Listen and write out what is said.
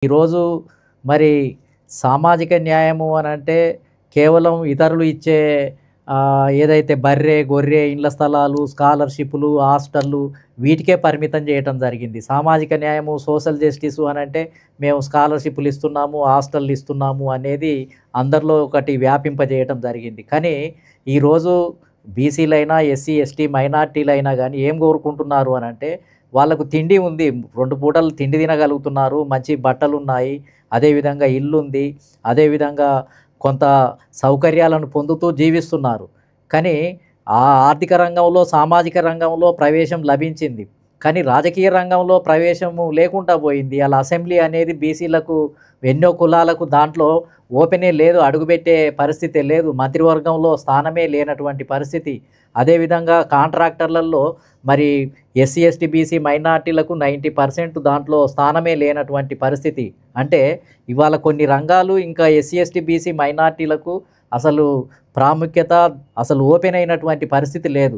ఈరోజు మరి సామాజిక న్యాయము అనంటే కేవలం ఇతరులు ఇచ్చే ఏదైతే బర్రె, గొర్రె, ఇండ్ల స్థలాలు, స్కాలర్‌షిప్పులు, హాస్టళ్ళు వీటికే పరిమితం చేయటం జరిగింది. సామాజిక న్యాయము, సోషల్ జస్టిసు అనంటే మేము స్కాలర్‌షిప్పులు ఇస్తున్నాము, హాస్టళ్ళు ఇస్తున్నాము అనేది అందరిలో ఒకటి వ్యాపింపజేయటం జరిగింది. కానీ ఈరోజు బీసీలైనా, ఎస్సీ, ఎస్టీ, మైనారిటీలైనా గానీ ఏం కోరుకుంటున్నారు అనంటే వాళ్ళకు తిండి ఉంది. 2 పూటలు తిండి తినగలుగుతున్నారు. మంచి బట్టలున్నాయి. అదేవిధంగా ఇల్లుంది. అదేవిధంగా కొంత సౌకర్యాలను పొందుతూ జీవిస్తున్నారు. కానీ ఆ ఆర్థిక రంగంలో, సామాజిక రంగంలో ప్రవేశం లభించింది. కానీ రాజకీయ రంగంలో ప్రవేశము లేకుండా పోయింది. అలా అసెంబ్లీ అనేది బీసీలకు ఎన్నో కులాలకు దాంట్లో ఓపెనే లేదు. అడుగుపెట్టే పరిస్థితే లేదు. మంత్రివర్గంలో స్థానమే లేనటువంటి పరిస్థితి. అదేవిధంగా కాంట్రాక్టర్లలో మరి ఎస్సీ, ఎస్టీ, బీసీ మైనారిటీలకు 90% దాంట్లో స్థానమే లేనటువంటి పరిస్థితి. అంటే ఇవాళ కొన్ని రంగాలు ఇంకా ఎస్సీ, ఎస్టీ, బీసీ మైనారిటీలకు అసలు ప్రాముఖ్యత అసలు ఓపెన్ అయినటువంటి పరిస్థితి లేదు.